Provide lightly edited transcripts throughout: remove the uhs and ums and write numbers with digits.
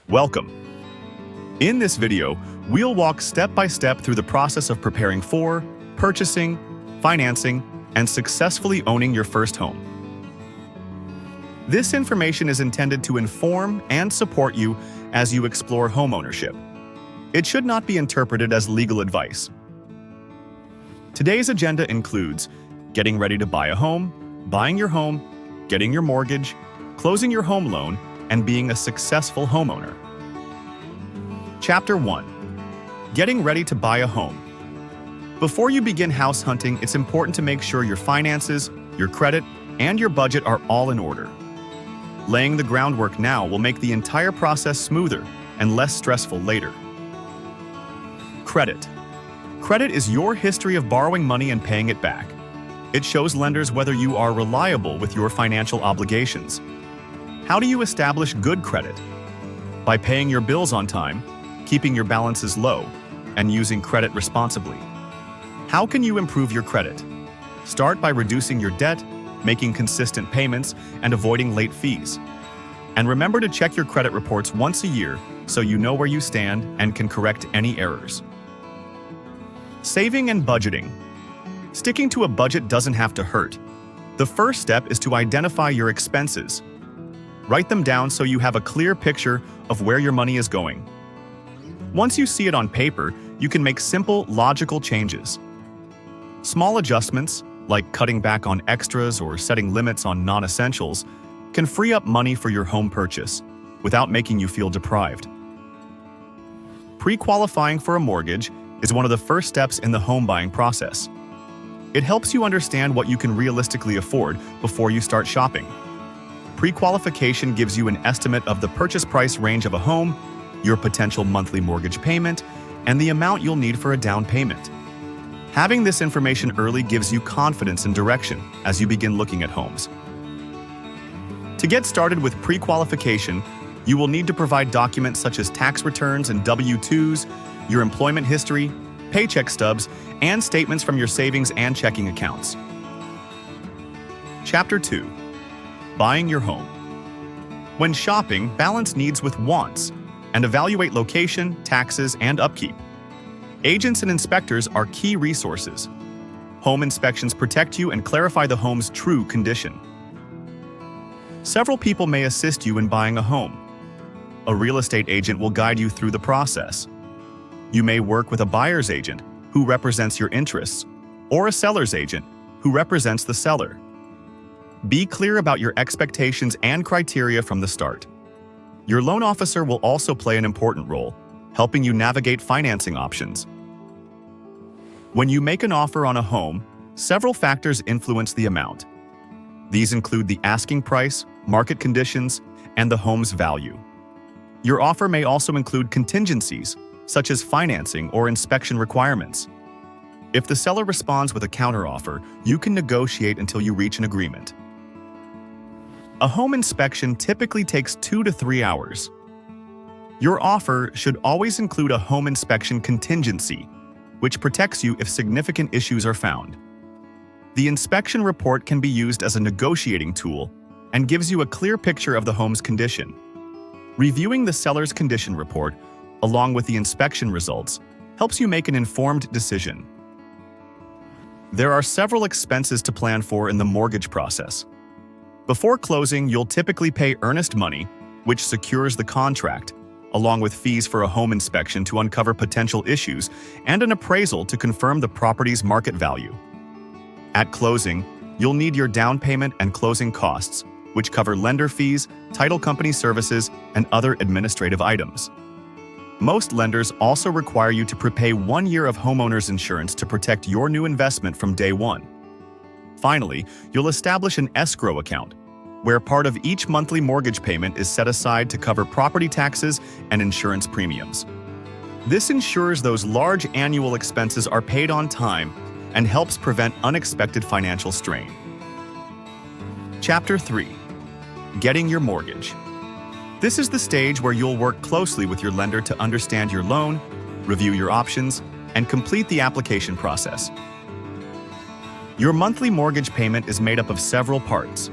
Welcome. In this video, we'll walk step by step through the process of preparing for, purchasing, financing, and successfully owning your first home. This information is intended to inform and support you as you explore homeownership. It should not be interpreted as legal advice. Today's agenda includes getting ready to buy a home, buying your home, getting your mortgage, closing your home loan, and being a successful homeowner. Chapter 1. Getting ready to buy a home. Before you begin house hunting, it's important to make sure your finances, your credit, and your budget are all in order. Laying the groundwork now will make the entire process smoother and less stressful later. Credit. Credit is your history of borrowing money and paying it back. It shows lenders whether you are reliable with your financial obligations. How do you establish good credit? By paying your bills on time, keeping your balances low, and using credit responsibly. How can you improve your credit? Start by reducing your debt, making consistent payments, and avoiding late fees. And remember to check your credit reports once a year so you know where you stand and can correct any errors. Saving and budgeting. Sticking to a budget doesn't have to hurt. The first step is to identify your expenses. Write them down so you have a clear picture of where your money is going. Once you see it on paper, you can make simple, logical changes. Small adjustments, like cutting back on extras or setting limits on non-essentials, can free up money for your home purchase without making you feel deprived. Pre-qualifying for a mortgage is one of the first steps in the home buying process. It helps you understand what you can realistically afford before you start shopping. Pre-qualification gives you an estimate of the purchase price range of a home, your potential monthly mortgage payment, and the amount you'll need for a down payment. Having this information early gives you confidence and direction as you begin looking at homes. To get started with pre-qualification, you will need to provide documents such as tax returns and W-2s, your employment history, paycheck stubs, and statements from your savings and checking accounts. Chapter 2. Buying your home. When shopping, balance needs with wants and evaluate location, taxes, and upkeep. Agents and inspectors are key resources. Home inspections protect you and clarify the home's true condition. Several people may assist you in buying a home. A real estate agent will guide you through the process. You may work with a buyer's agent who represents your interests, or a seller's agent who represents the seller. Be clear about your expectations and criteria from the start. Your loan officer will also play an important role, helping you navigate financing options. When you make an offer on a home, several factors influence the amount. These include the asking price, market conditions, and the home's value. Your offer may also include contingencies, such as financing or inspection requirements. If the seller responds with a counteroffer, you can negotiate until you reach an agreement. A home inspection typically takes 2 to 3 hours. Your offer should always include a home inspection contingency, which protects you if significant issues are found. The inspection report can be used as a negotiating tool and gives you a clear picture of the home's condition. Reviewing the seller's condition report, along with the inspection results, helps you make an informed decision. There are several expenses to plan for in the mortgage process. Before closing, you'll typically pay earnest money, which secures the contract, along with fees for a home inspection to uncover potential issues and an appraisal to confirm the property's market value. At closing, you'll need your down payment and closing costs, which cover lender fees, title company services, and other administrative items. Most lenders also require you to prepay 1 year of homeowner's insurance to protect your new investment from day one. Finally, you'll establish an escrow account, where part of each monthly mortgage payment is set aside to cover property taxes and insurance premiums. This ensures those large annual expenses are paid on time and helps prevent unexpected financial strain. Chapter 3. Getting your mortgage. This is the stage where you'll work closely with your lender to understand your loan, review your options, and complete the application process. Your monthly mortgage payment is made up of several parts.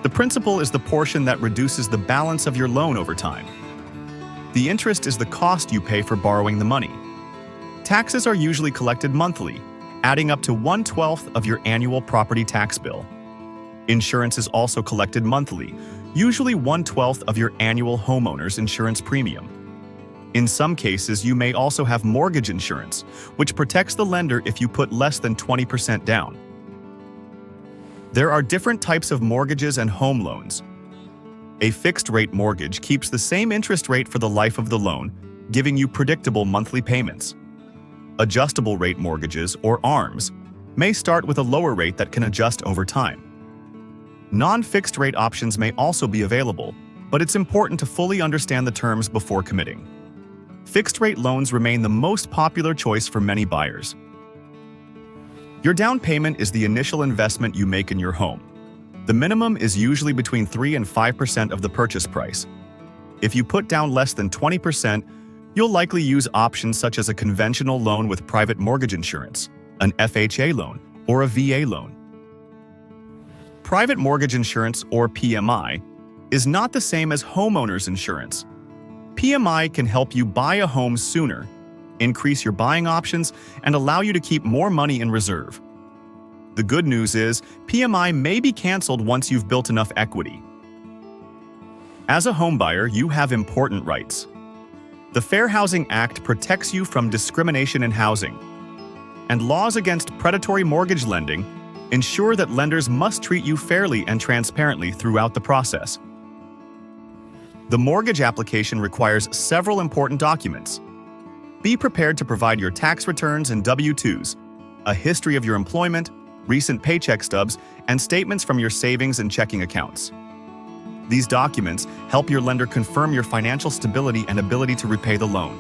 The principal is the portion that reduces the balance of your loan over time. The interest is the cost you pay for borrowing the money. Taxes are usually collected monthly, adding up to 1/12 of your annual property tax bill. Insurance is also collected monthly, usually 1/12 of your annual homeowner's insurance premium. In some cases, you may also have mortgage insurance, which protects the lender if you put less than 20% down. There are different types of mortgages and home loans. A fixed-rate mortgage keeps the same interest rate for the life of the loan, giving you predictable monthly payments. Adjustable-rate mortgages, or ARMs, may start with a lower rate that can adjust over time. Non-fixed-rate options may also be available, but it's important to fully understand the terms before committing. Fixed-rate loans remain the most popular choice for many buyers. Your down payment is the initial investment you make in your home. The minimum is usually between 3 and 5% of the purchase price. If you put down less than 20%, you'll likely use options such as a conventional loan with private mortgage insurance, an FHA loan, or a VA loan. Private mortgage insurance, or PMI, is not the same as homeowner's insurance. PMI can help you buy a home sooner, increase your buying options, and allow you to keep more money in reserve. The good news is, PMI may be canceled once you've built enough equity. As a homebuyer, you have important rights. The Fair Housing Act protects you from discrimination in housing, and laws against predatory mortgage lending ensure that lenders must treat you fairly and transparently throughout the process. The mortgage application requires several important documents. Be prepared to provide your tax returns and W-2s, a history of your employment, recent paycheck stubs, and statements from your savings and checking accounts. These documents help your lender confirm your financial stability and ability to repay the loan.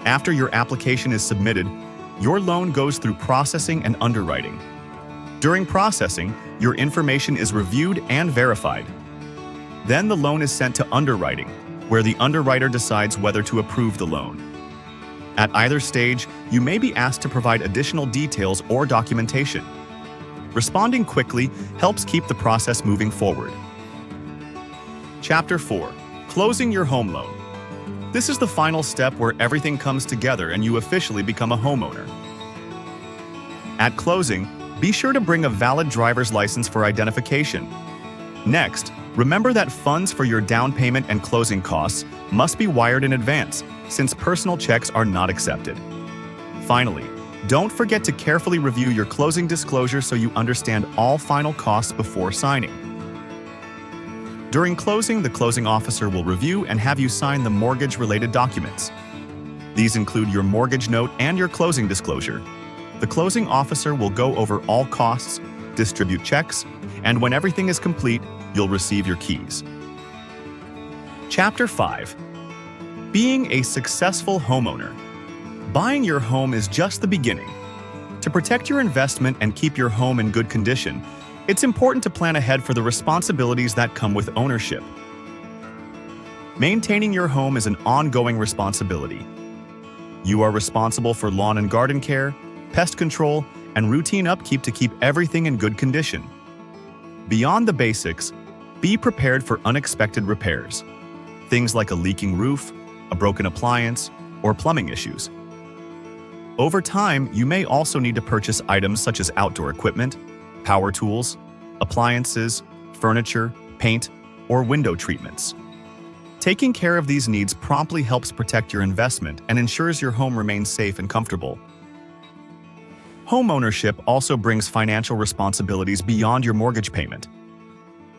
After your application is submitted, your loan goes through processing and underwriting. During processing, your information is reviewed and verified. Then the loan is sent to underwriting, where the underwriter decides whether to approve the loan. At either stage, you may be asked to provide additional details or documentation. Responding quickly helps keep the process moving forward. Chapter 4. Closing your home loan. This is the final step where everything comes together and you officially become a homeowner. At closing, be sure to bring a valid driver's license for identification. Next, remember that funds for your down payment and closing costs must be wired in advance, since personal checks are not accepted. Finally, don't forget to carefully review your closing disclosure so you understand all final costs before signing. During closing, the closing officer will review and have you sign the mortgage-related documents. These include your mortgage note and your closing disclosure. The closing officer will go over all costs, distribute checks, and when everything is complete, you'll receive your keys. Chapter 5. Being a successful homeowner. Buying your home is just the beginning. To protect your investment and keep your home in good condition, it's important to plan ahead for the responsibilities that come with ownership. Maintaining your home is an ongoing responsibility. You are responsible for lawn and garden care, pest control, and routine upkeep to keep everything in good condition. Beyond the basics, be prepared for unexpected repairs. Things like a leaking roof, a broken appliance, or plumbing issues. Over time, you may also need to purchase items such as outdoor equipment, power tools, appliances, furniture, paint, or window treatments. Taking care of these needs promptly helps protect your investment and ensures your home remains safe and comfortable. Homeownership also brings financial responsibilities beyond your mortgage payment.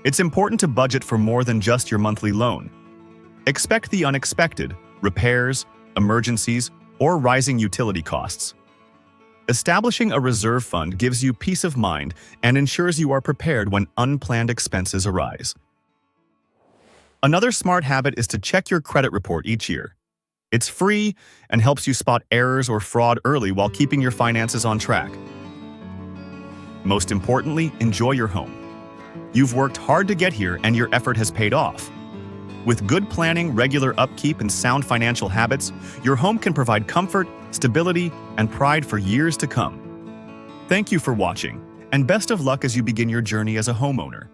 It's important to budget for more than just your monthly loan. Expect the unexpected, repairs, emergencies, or rising utility costs. Establishing a reserve fund gives you peace of mind and ensures you are prepared when unplanned expenses arise. Another smart habit is to check your credit report each year. It's free and helps you spot errors or fraud early while keeping your finances on track. Most importantly, enjoy your home. You've worked hard to get here and your effort has paid off. With good planning, regular upkeep, and sound financial habits, your home can provide comfort, stability, and pride for years to come. Thank you for watching, and best of luck as you begin your journey as a homeowner.